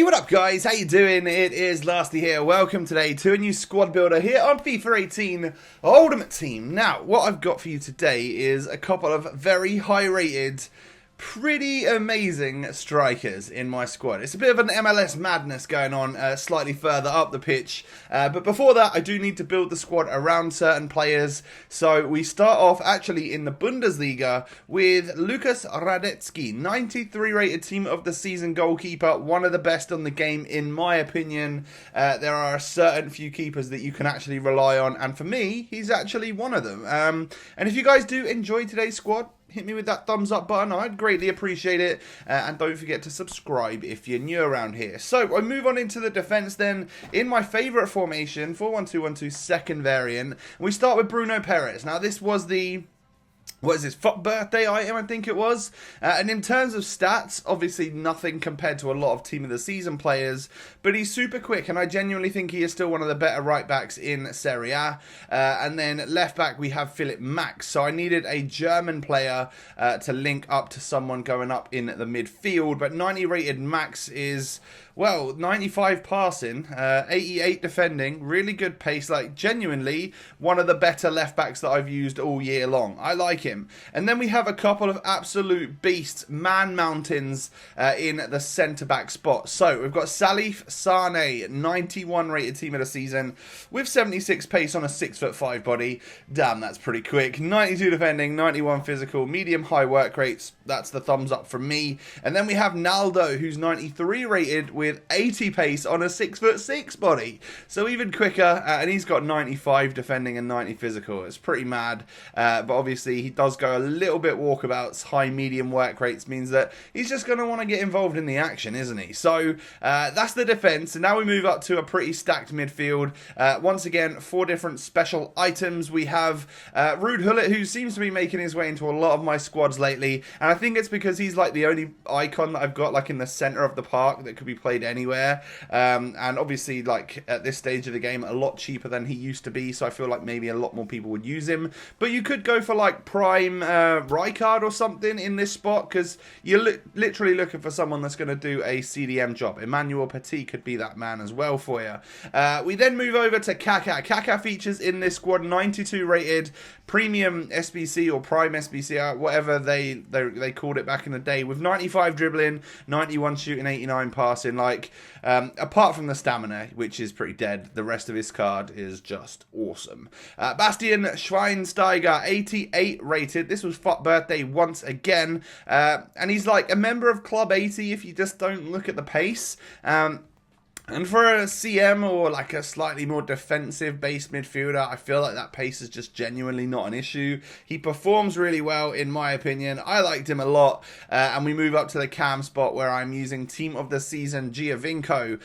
What up guys, how you doing? It is Lasty here. Welcome today to a new squad builder here on FIFA 18 Ultimate Team. Now, what I've got for you today is a couple of very high rated, pretty amazing strikers in my squad. It's a bit of an MLS madness going on slightly further up the pitch. But before that, I do need to build the squad around certain players. So we start off actually in the Bundesliga with Lukas Radetzky, 93 rated team of the season goalkeeper, one of the best on the game in my opinion. There are a certain few keepers that you can actually rely on, and for me, he's actually one of them. And if you guys do enjoy today's squad, hit me with that thumbs up button. I'd greatly appreciate it. And don't forget to subscribe if you're new around here. So I move on into the defense then. In my favorite formation, 4-1-2-1-2 second variant. We start with Bruno Perez. Now this was the... what is this, birthday item, I think it was. And in terms of stats, obviously nothing compared to a lot of team of the season players, but he's super quick, and I genuinely think he is still one of the better right backs in Serie A. And then left back we have Philipp Max. So I needed a German player to link up to someone going up in the midfield, but 90 rated Max is, well, 95 passing, 88 defending, really good pace, like genuinely one of the better left backs that I've used all year long. I like him. And then we have a couple of absolute beasts, man mountains in the centre back spot. So we've got Salif Sane, 91 rated team of the season with 76 pace on a 6'5" body. Damn, that's pretty quick. 92 defending, 91 physical, medium high work rates. That's the thumbs up from me. And then we have Naldo, who's 93 rated with 80 pace on a 6'6" body. So even quicker, and he's got 95 defending and 90 physical. It's pretty mad. But obviously he does go a little bit walkabouts. High medium work rates means that he's just going to want to get involved in the action, isn't he? So that's the defense. And now we move up to a pretty stacked midfield. Once again, 4 different special items. We have Ruud Gullit, who seems to be making his way into a lot of my squads lately, and I think it's because he's like the only icon that I've got like in the center of the park that could be played anywhere. And obviously, like at this stage of the game, a lot cheaper than he used to be, so I feel like maybe a lot more people would use him. But you could go for like prime Rijkaard or something in this spot, because you're literally looking for someone that's going to do a CDM job. Emmanuel Petit could be that man as well for you. We then move over to Kaká. Kaká features in this squad, 92 rated, premium SBC or prime SBC, whatever they called it back in the day, with 95 dribbling, 91 shooting, 89 passing. Like, apart from the stamina, which is pretty dead, the rest of his card is just awesome. Bastian Schweinsteiger, 88 rated. This was FUT birthday once again, and he's like a member of Club 80 if you just don't look at the pace. And for a CM or like a slightly more defensive based midfielder, I feel like that pace is just genuinely not an issue. He performs really well in my opinion. I liked him a lot. And we move up to the cam spot where I'm using team of the season GIOVINCO.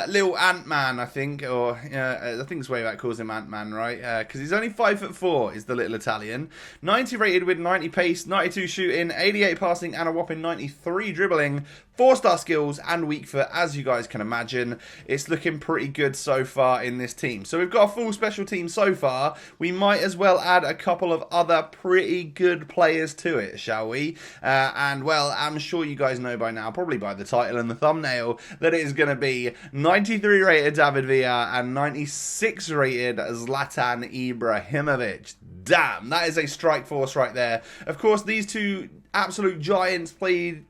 Little Ant-Man, I think, or I think Zwayback calls him Ant-Man, right? Because he's only 5'4", is the little Italian. 90 rated with 90 pace, 92 shooting, 88 passing, and a whopping 93 dribbling. 4-star skills and weak foot, as you guys can imagine. It's looking pretty good so far in this team. So we've got a full special team so far. We might as well add a couple of other pretty good players to it, shall we? And well, I'm sure you guys know by now, probably by the title and the thumbnail, that it is going to be 93 rated David Villa and 96 rated Zlatan Ibrahimovic. Damn, that is a strike force right there. Of course, these two absolute giants play in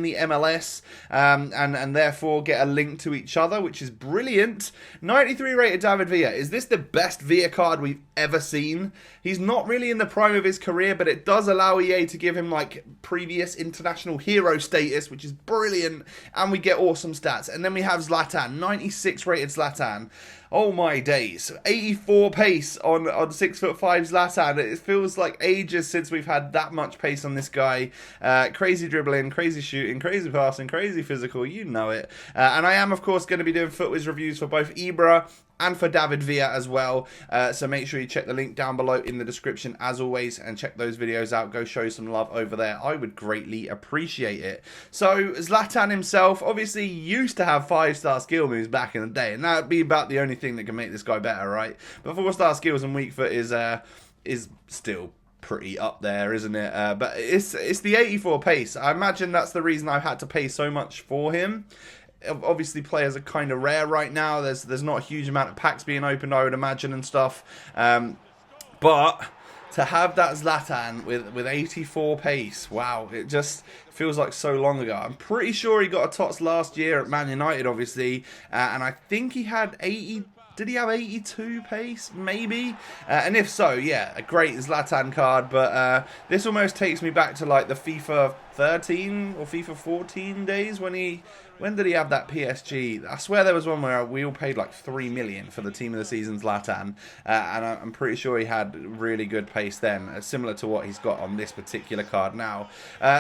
the MLS and therefore get a link to each other, which is brilliant. 93 rated David Villa. Is this the best Villa card we've ever seen? He's not really in the prime of his career, but it does allow EA to give him like previous international hero status, which is brilliant, and we get awesome stats. And then we have Zlatan, 96 rated Zlatan. Oh my days, 84 pace on 6'5" Zlatan. It feels like ages since we've had that much pace on this guy. Crazy dribbling, crazy shooting, crazy passing, crazy physical, you know it. And I am of course going to be doing FUTWIZ reviews for both Ibra and for David Villa as well, so make sure you check the link down below in the description as always and check those videos out. Go show some love over there, I would greatly appreciate it. So Zlatan himself obviously used to have 5-star skill moves back in the day, and that would be about the only thing that can make this guy better, right? But 4-star skills and weak foot is still pretty up there, isn't it? But it's the 84 pace. I imagine that's the reason I've had to pay so much for him. obviously players are kind of rare right now. There's not a huge amount of packs being opened, I would imagine, and stuff. But to have that Zlatan with 84 pace, wow, it just feels like so long ago. I'm pretty sure he got a TOTS last year at Man United, obviously, and I think he had 80. Did he have 82 pace? Maybe. And if so, yeah, a great Zlatan card. But this almost takes me back to like the FIFA 13 or FIFA 14 days when did he have that PSG? I swear there was one where we all paid like 3 million for the team of the season Zlatan, and I'm pretty sure he had really good pace then, similar to what he's got on this particular card now.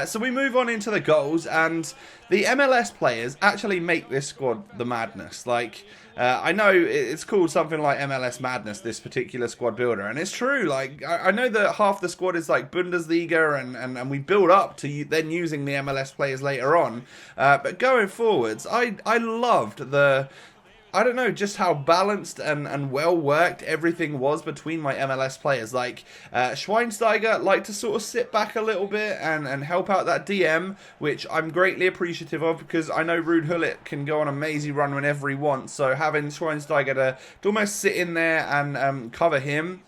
So we move on into the goals, and the MLS players actually make this squad the madness. Like, I know it's called something like MLS Madness, this particular squad builder, and it's true. Like, I know that half the squad is like Bundesliga, and we build up to then using the MLS players later on. But going forwards, I loved the... I don't know, just how balanced and well worked everything was between my MLS players. Like, Schweinsteiger liked to sort of sit back a little bit and help out that DM, which I'm greatly appreciative of, because I know Ruud Gullit can go on an amazing run whenever he wants. So having Schweinsteiger to almost sit in there and cover him,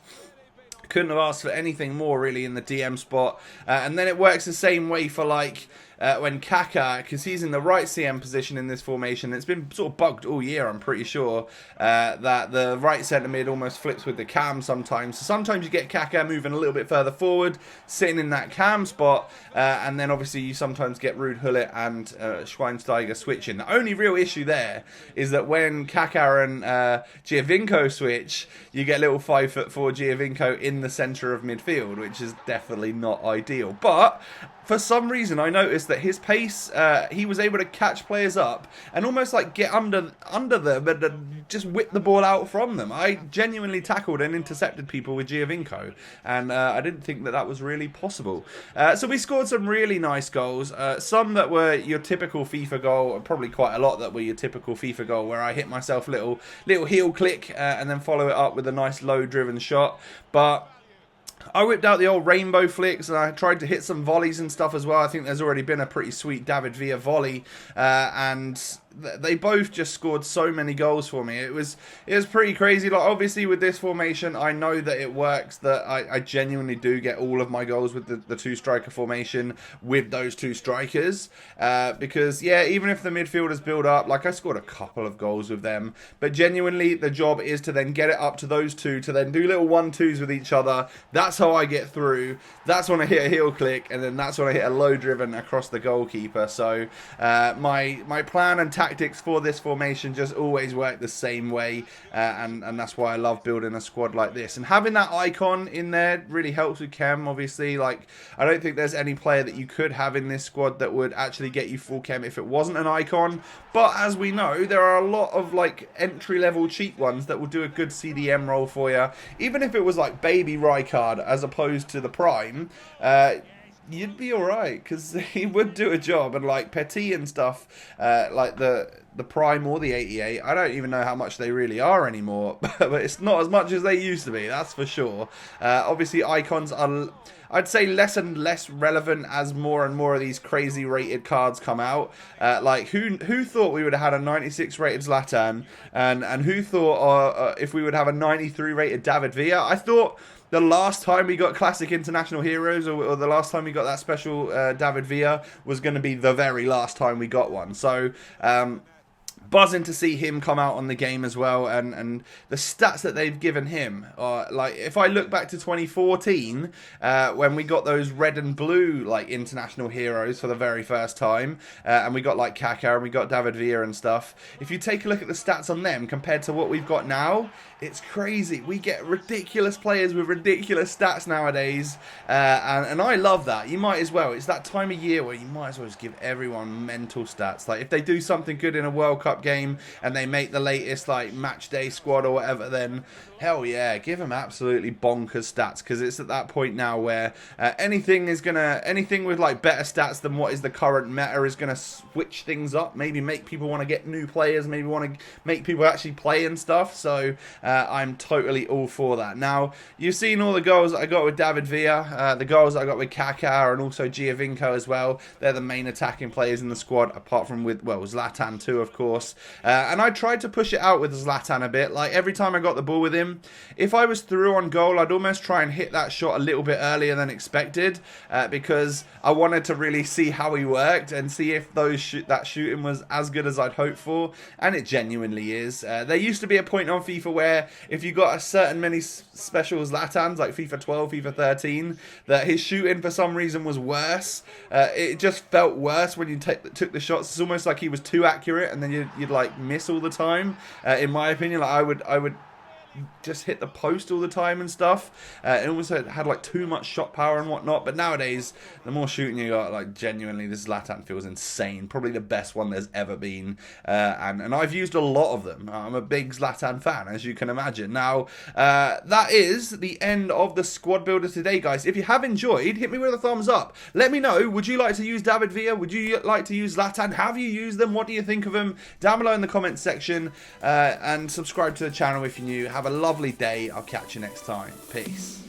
couldn't have asked for anything more really in the DM spot. And then it works the same way for like when Kaká, because he's in the right CM position in this formation. It's been sort of bugged all year, I'm pretty sure, that the right centre mid almost flips with the cam sometimes. So sometimes you get Kaká moving a little bit further forward, sitting in that cam spot, and then obviously you sometimes get Ruud Gullit and Schweinsteiger switching. The only real issue there is that when Kaká and GIOVINCO switch, you get little 5'4" GIOVINCO in the centre of midfield, which is definitely not ideal. But for some reason, I noticed that his pace, he was able to catch players up and almost like get under them and just whip the ball out from them. I genuinely tackled and intercepted people with GIOVINCO, and I didn't think that was really possible. So we scored some really nice goals, some that were your typical FIFA goal, probably quite a lot that were your typical FIFA goal, where I hit myself little heel click and then follow it up with a nice low-driven shot. But I whipped out the old rainbow flicks, and I tried to hit some volleys and stuff as well. I think there's already been a pretty sweet David Villa volley, and they both just scored so many goals for me. It was pretty crazy. Like, obviously with this formation, I know that it works, that I genuinely do get all of my goals with the two striker formation with those two strikers, because yeah, even if the midfielders build up, like I scored a couple of goals with them, but genuinely the job is to then get it up to those two, to then do little 1-2s with each other. That's how I get through. That's when I hit a heel click, and then that's when I hit a low driven across the goalkeeper. So my plan and tactics for this formation just always work the same way, and that's why I love building a squad like this. And having that icon in there really helps with chem, obviously. Like, I don't think there's any player that you could have in this squad that would actually get you full chem if it wasn't an icon. But as we know, there are a lot of like entry-level cheap ones that will do a good CDM role for you. Even if it was like Baby Rijkaard as opposed to the Prime, you'd be alright, because he would do a job. And like Petit and stuff, like the Prime or the 88, I don't even know how much they really are anymore, but it's not as much as they used to be, that's for sure. Obviously icons are, I'd say, less and less relevant as more and more of these crazy rated cards come out. Like, who thought we would have had a 96 rated Zlatan, and who thought if we would have a 93 rated David Villa? I thought the last time we got Classic International Heroes, or the last time we got that special David Villa, was going to be the very last time we got one. So buzzing to see him come out on the game as well, and the stats that they've given him are, like, if I look back to 2014, when we got those red and blue like international heroes for the very first time, and we got like Kaká and we got David Villa and stuff. If you take a look at the stats on them compared to what we've got now, it's crazy. We get ridiculous players with ridiculous stats nowadays, and I love that. You might as well. It's that time of year where you might as well just give everyone mental stats. Like, if they do something good in a World Cup, Cup game and they make the latest like match day squad or whatever, then hell yeah, give him absolutely bonkers stats, because it's at that point now where anything with like better stats than what is the current meta is gonna switch things up, maybe make people want to get new players, maybe want to make people actually play and stuff. So I'm totally all for that. Now, you've seen all the goals that I got with David Villa, the goals that I got with Kaká and also GIOVINCO as well. They're the main attacking players in the squad, apart from with, well, Zlatan too, of course. And I tried to push it out with Zlatan a bit. Like, every time I got the ball with him, if I was through on goal, I'd almost try and hit that shot a little bit earlier than expected, because I wanted to really see how he worked and see if that shooting was as good as I'd hoped for, and it genuinely is. There used to be a point on FIFA where if you got a certain many special Zlatans, like FIFA 12, FIFA 13, that his shooting for some reason was worse. It just felt worse when you took the shots. It's almost like he was too accurate, and then you'd like miss all the time. In my opinion, like I would just hit the post all the time and stuff. It also had like too much shot power and whatnot. But nowadays, the more shooting you got, like genuinely, this Zlatan feels insane. Probably the best one there's ever been. And I've used a lot of them. I'm a big Zlatan fan, as you can imagine. Now, that is the end of the squad builder today, guys. If you have enjoyed, hit me with a thumbs up. Let me know, would you like to use David Villa? Would you like to use Zlatan? Have you used them? What do you think of them? Down below in the comments section. And subscribe to the channel if you're new. Have a lovely day. I'll catch you next time. Peace.